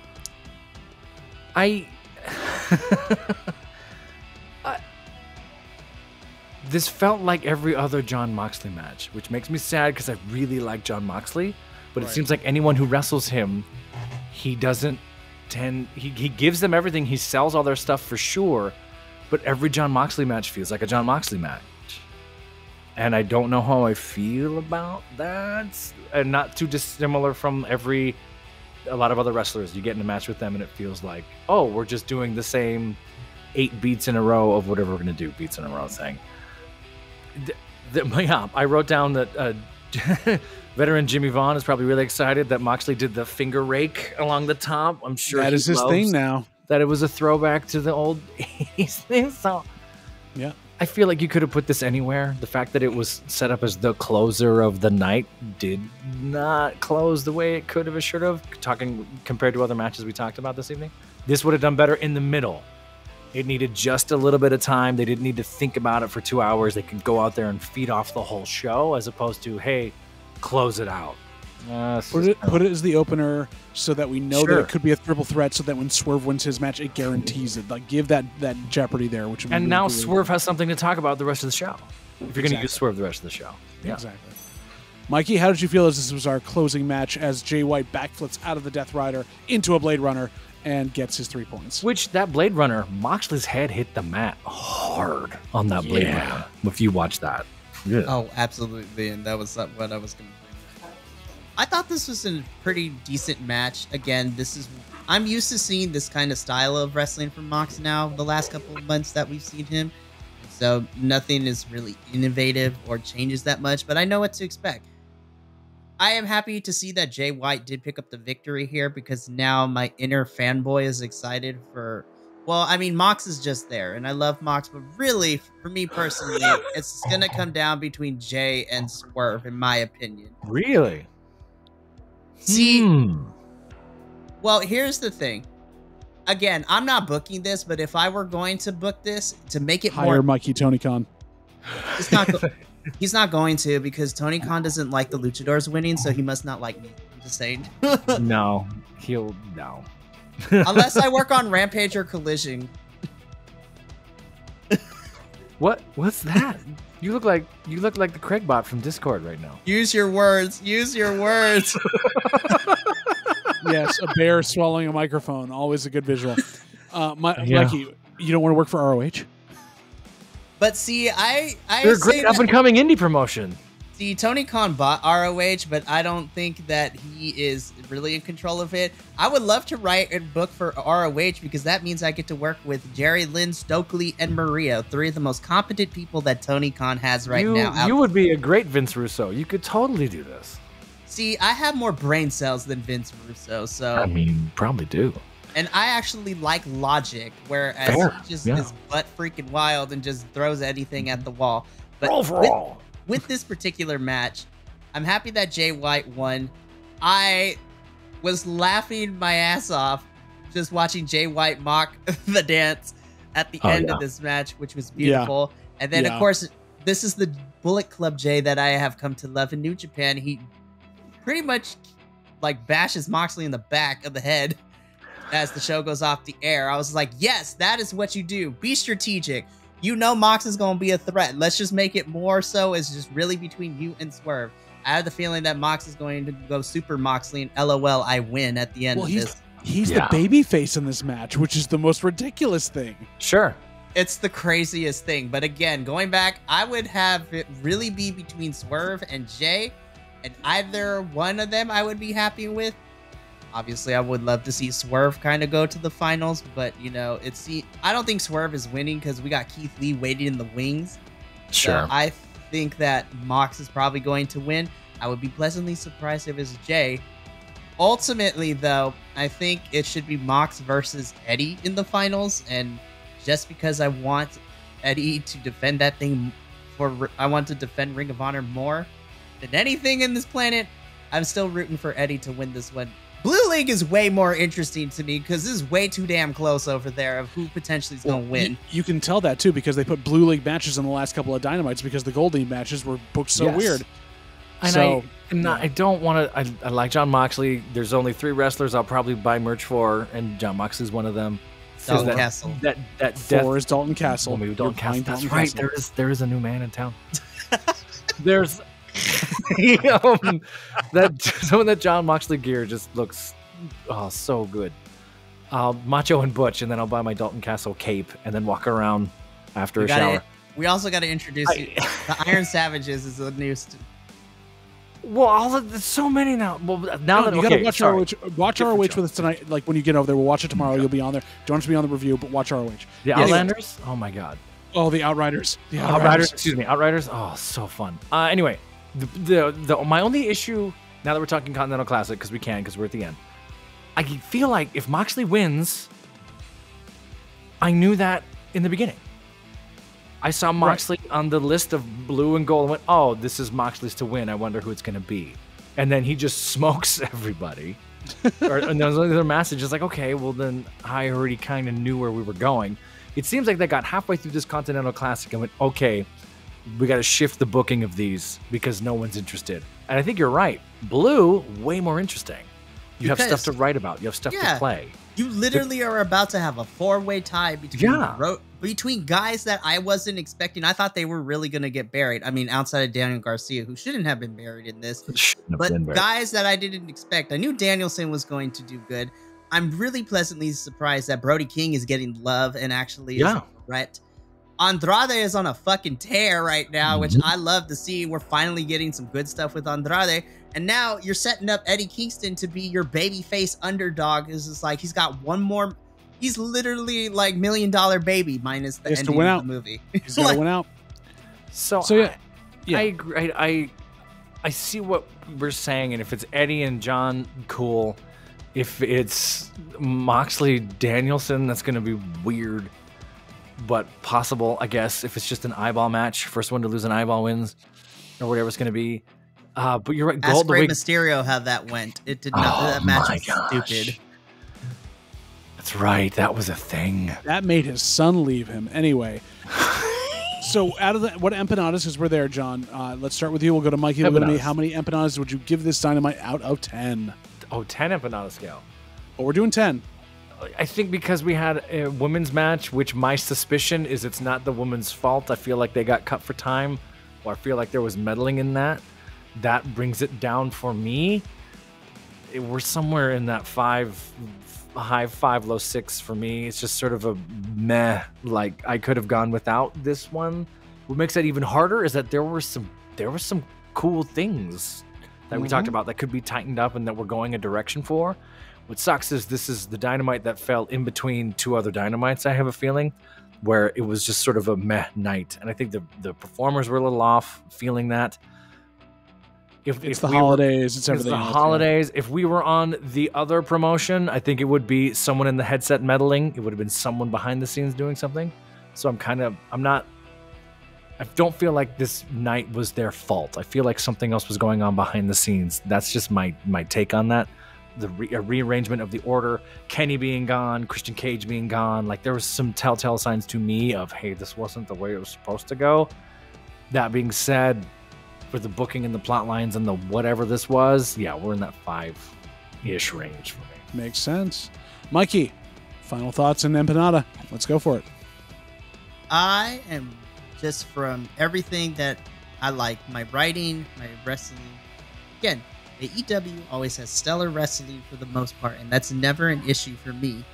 This felt like every other Jon Moxley match, which makes me sad because I really like Jon Moxley. But it seems like anyone who wrestles him, he doesn't he gives them everything. He sells all their stuff for sure, but every Jon Moxley match feels like a Jon Moxley match. And I don't know how I feel about that. And not too dissimilar from a lot of other wrestlers. You get in a match with them and it feels like, oh, we're just doing the same 8 beats in a row of whatever we're going to do, beats in a row thing. I wrote down that veteran Jimmy Vaughn is probably really excited that Moxley did the finger rake along the top. I'm sure that is his thing now. That it was a throwback to the old 80s thing. So yeah, I feel like you could have put this anywhere. The fact that it was set up as the closer of the night did not close the way it could have or should have. Talking compared to other matches we talked about this evening, this would have done better in the middle. It needed just a little bit of time. They didn't need to think about it for 2 hours. They could go out there and feed off the whole show as opposed to, hey, close it out. Put it as the opener so that we know that it could be a triple threat so that when Swerve wins his match, it guarantees it. Like, give that jeopardy there. Which and now Swerve has something to talk about the rest of the show. If you're going to use Swerve the rest of the show. Yeah. Exactly. Mikey, how did you feel as this was our closing match as Jay White backflips out of the Death Rider into a Blade Runner and gets his 3 points? Which, that Blade Runner, Moxley's head hit the mat hard on that Blade Runner. If you watch that. Yeah. Oh, absolutely. And that was what I was going to bring. I thought this was a pretty decent match. Again, I'm used to seeing this kind of style of wrestling from Mox now, the last couple of months that we've seen him. So nothing is really innovative or changes that much, but I know what to expect. I am happy to see that Jay White did pick up the victory here because now my inner fanboy is excited for... Well, I mean, Mox is just there, and I love Mox, but really, for me personally, it's going to come down between Jay and Swerve, in my opinion. Really? See, Well, here's the thing. Again, I'm not booking this, but if I were going to book this to make it hire Mikey Tony Khan. It's not. He's not going to, because Tony Khan doesn't like the Luchadors winning, so he must not like me. I'm just saying. No. Unless I work on Rampage or Collision. What's that? You look like the Craig bot from Discord right now. Use your words. Use your words. Yes, a bear swallowing a microphone. Always a good visual. Mikey, you don't want to work for ROH? But see, they're a great up and coming indie promotion. See, Tony Khan bought ROH, but I don't think that he is really in control of it. I would love to write a book for ROH because that means I get to work with Jerry Lynn, Stokely, and Maria, 3 of the most competent people that Tony Khan has right now. You would be a great Vince Russo. You could totally do this. See, I have more brain cells than Vince Russo, so... I mean, probably do. And I actually like logic, whereas he just is butt freaking wild and just throws anything at the wall. But with this particular match, I'm happy that Jay White won. I was laughing my ass off just watching Jay White mock the dance at the end of this match, which was beautiful. Yeah. And then, of course, this is the Bullet Club Jay that I have come to love in New Japan. He pretty much like bashes Moxley in the back of the head as the show goes off the air. I was like, yes, that is what you do. Be strategic. You know Mox is going to be a threat. Let's just make it more so it's just really between you and Swerve. I have the feeling that Mox is going to go super Moxley and LOL, I win at the end of this. He's the baby face in this match, which is the most ridiculous thing. Sure. It's the craziest thing. But again, going back, I would have it really be between Swerve and Jay. And either one of them I would be happy with. Obviously, I would love to see Swerve kind of go to the finals, but you know, I don't think Swerve is winning because we got Keith Lee waiting in the wings. Sure. So I think that Mox is probably going to win. I would be pleasantly surprised if it's Jay. Ultimately, though, I think it should be Mox versus Eddie in the finals, and just because I want Eddie to defend that thing I want to defend Ring of Honor more than anything in this planet, I'm still rooting for Eddie to win this one. Blue League is way more interesting to me because this is way too damn close over there of who potentially is going to win. You can tell that too because they put Blue League matches in the last couple of Dynamites because the Gold League matches were booked so weird. And I don't want to. I like Jon Moxley. There's only 3 wrestlers I'll probably buy merch for, and Jon Moxley's one of them. Dalton Castle. That 4 is Dalton Castle. Well, maybe Dalton Castle. That's right. There is a new man in town. There's some of that Jon Moxley gear just looks so good. Macho and Butch, and then I'll buy my Dalton Castle cape and then walk around after a shower. We also got to introduce the Iron Savages is the newest. Well, there's so many now. Well, now that you gotta watch ROH with us tonight. Like when you get over there, we'll watch it tomorrow. You'll be on there. Don't have to be on the review, but watch ROH. The Outlanders? Oh my god. Oh, the Outriders. The Outriders. Excuse me, Outriders. Oh, so fun. Anyway, my only issue now that we're talking Continental Classic because we're at the end. I feel like if Moxley wins, I knew that in the beginning. I saw Moxley on the list of blue and gold and went, oh, this is Moxley's to win. I wonder who it's going to be. And then he just smokes everybody. And there's another message. It's like, okay, well, then I already kind of knew where we were going. It seems like they got halfway through this Continental Classic and went, okay, we got to shift the booking of these because no one's interested. And I think you're right. Blue, way more interesting. You have stuff to write about. You have stuff to play. You literally are about to have a 4-way tie between guys that I wasn't expecting. I thought they were really going to get buried. I mean, outside of Daniel Garcia, who shouldn't have been buried in this. But guys that I didn't expect. I knew Danielson was going to do good. I'm really pleasantly surprised that Brody King is getting love and actually is a threat. Andrade is on a fucking tear right now, which I love to see. We're finally getting some good stuff with Andrade. And now you're setting up Eddie Kingston to be your babyface underdog. It's just like he's got one more. He's literally like $1 Million Baby minus the ending of the movie. He's got to win out. So I agree. I see what we're saying, and if it's Eddie and John, cool. If it's Moxley Danielson, that's going to be weird, but possible, I guess. If it's just an eyeball match, first one to lose an eyeball wins, or whatever it's going to be. But you're right. Ask Rey Mysterio how that went. It did not. That match was stupid. That's right. That was a thing. That made his son leave him. Anyway. So out of what empanadas, because we're there, John, let's start with you. We'll go to Mikey. We'll go to me. How many empanadas would you give this Dynamite out of 10? Oh, 10 empanada scale. Oh, we're doing 10. I think because we had a women's match, which my suspicion is it's not the women's fault. I feel like they got cut for time, or I feel like there was meddling in that. That brings it down for me. We're somewhere in that high 5, low 6 for me. It's just sort of a meh. Like I could have gone without this one. What makes that even harder is that there were some cool things that we talked about that could be tightened up and that we're going a direction for. What sucks is this is the Dynamite that fell in between two other Dynamites, I have a feeling, where it was just sort of a meh night. And I think the performers were a little off feeling that. It's the holidays. It's everything. It's the holidays. If we were on the other promotion, I think it would be someone in the headset meddling. It would have been someone behind the scenes doing something. So I don't feel like this night was their fault. I feel like something else was going on behind the scenes. That's just my take on that. The rearrangement of the order, Kenny being gone, Christian Cage being gone. Like there was some telltale signs to me of, hey, this wasn't the way it was supposed to go. That being said, for the booking and the plot lines and the whatever this was, yeah, we're in that 5-ish range for me. Makes sense. Mikey, final thoughts on Empanada. Let's go for it. I am just from everything that I like, my writing, my wrestling. Again, AEW always has stellar wrestling for the most part, and that's never an issue for me.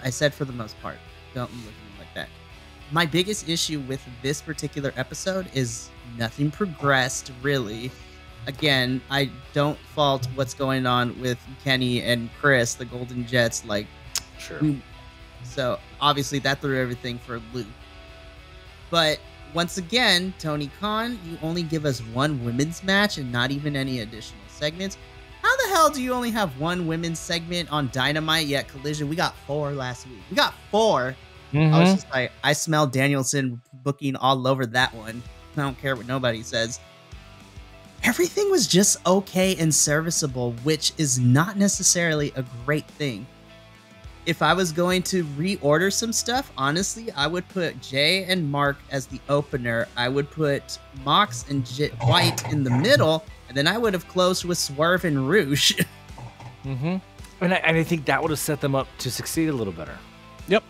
I said for the most part. Don't look at me like that. My biggest issue with this particular episode is nothing progressed, really. Again, I don't fault what's going on with Kenny and Chris, the Golden Jets. Like, sure. So, obviously, that threw everything for a loop. But, once again, Tony Khan, you only give us one women's match and not even any additional segments. How the hell do you only have one women's segment on Dynamite, yet Collision? We got 4 last week. We got 4. I was just like, I smell Danielson booking all over that one. I don't care what nobody says. Everything was just okay and serviceable, which is not necessarily a great thing. If I was going to reorder some stuff, honestly, I would put Jay and Mark as the opener. I would put Mox and White in the middle, and then I would have closed with Swerve and Rouge. And I think that would have set them up to succeed a little better. Yep.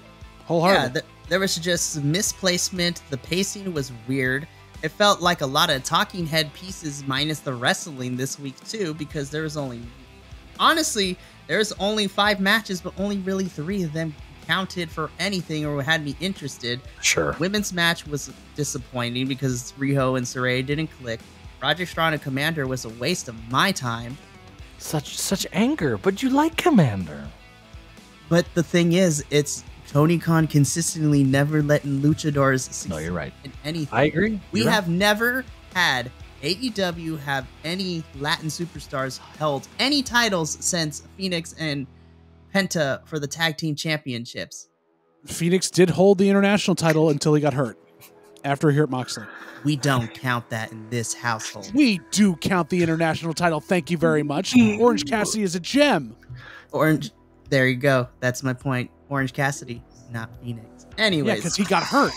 Wholeheartedly. Yeah, there was just misplacement. The pacing was weird. It felt like a lot of talking head pieces minus the wrestling this week too, because there's only 5 matches, but only really 3 of them counted for anything or had me interested. Sure. Women's match was disappointing because Riho and Saray didn't click. Roderick Strong and Commander was a waste of my time. Such anger, but you like Commander. But the thing is, it's Tony Khan consistently never letting luchadors succeed. No, you're right. In anything. I agree. We have never had AEW have any Latin superstars held any titles since Phoenix and Penta for the tag team championships. Phoenix did hold the international title until he got hurt after he hurt Moxley. We don't count that in this household. We do count the international title. Thank you very much. Orange Cassidy is a gem. Orange. There you go. That's my point. Orange Cassidy, not Phoenix. Anyways. Yeah, because he got hurt.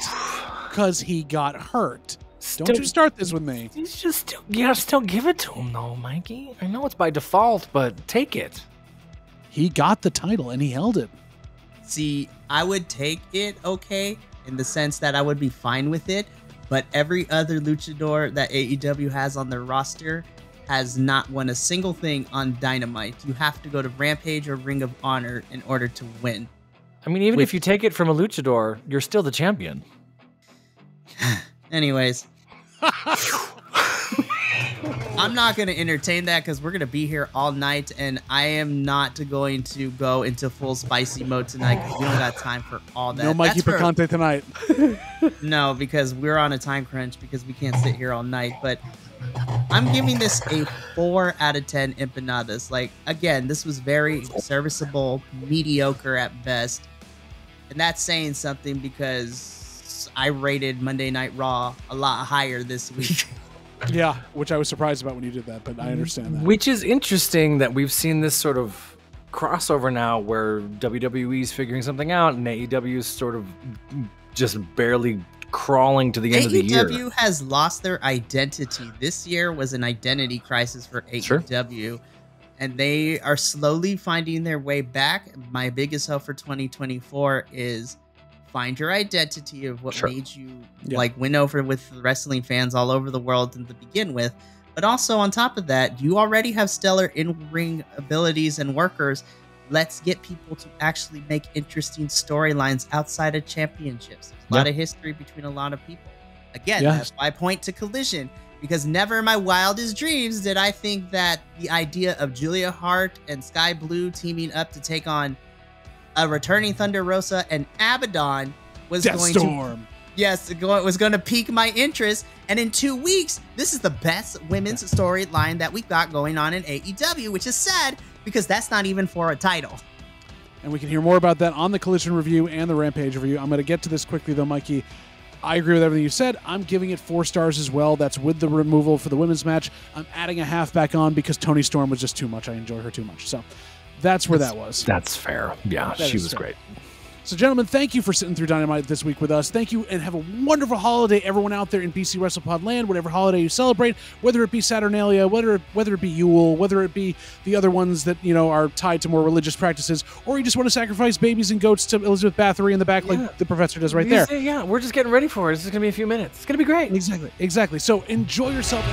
Don't you start this with me. You gotta still give it to him, though, Mikey. I know it's by default, but take it. He got the title, and he held it. See, I would take it okay, in the sense that I would be fine with it, but every other luchador that AEW has on their roster has not won a single thing on Dynamite. You have to go to Rampage or Ring of Honor in order to win. I mean, even if you take it from a luchador, you're still the champion. Anyways. I'm not going to entertain that because we're going to be here all night, and I am not going to go into full spicy mode tonight because we don't got time for all that. No Mikey Picante tonight. No, because we're on a time crunch because we can't sit here all night, but I'm giving this a 4 out of 10 empanadas. Like, again, this was very serviceable, mediocre at best. And that's saying something because I rated Monday Night Raw a lot higher this week. Yeah, which I was surprised about when you did that, but I understand that. Which is interesting that we've seen this sort of crossover now where WWE's figuring something out and AEW is sort of just barely crawling to the end of the year. AEW has lost their identity. This year was an identity crisis for AEW, and they are slowly finding their way back. My biggest hope for 2024 is find your identity of what made you like win over with wrestling fans all over the world to begin with. But also on top of that, you already have stellar in-ring abilities and workers. Let's get people to actually make interesting storylines outside of championships. There's a lot of history between a lot of people. Again, that's my point to Collision, because never in my wildest dreams did I think that the idea of Julia Hart and Sky Blue teaming up to take on a returning Thunder Rosa and Abaddon was going to pique my interest. And in 2 weeks, this is the best women's storyline that we got going on in AEW, which is sad because that's not even for a title. And we can hear more about that on the Collision review and the Rampage review. I'm going to get to this quickly, though, Mikey. I agree with everything you said. I'm giving it 4 stars as well. That's with the removal for the women's match. I'm adding a half back on because Toni Storm was just too much. I enjoy her too much. So that's where that was. That's fair. Yeah, she was great. So, gentlemen, thank you for sitting through Dynamite this week with us. Thank you, and have a wonderful holiday, everyone out there in BC WrestlePod land, whatever holiday you celebrate, whether it be Saturnalia, whether it be Yule, whether it be the other ones that, you know, are tied to more religious practices, or you just want to sacrifice babies and goats to Elizabeth Bathory in the back like the professor does right there. Yeah, we're just getting ready for it. It's just going to be a few minutes. It's going to be great. Exactly. So, enjoy yourself.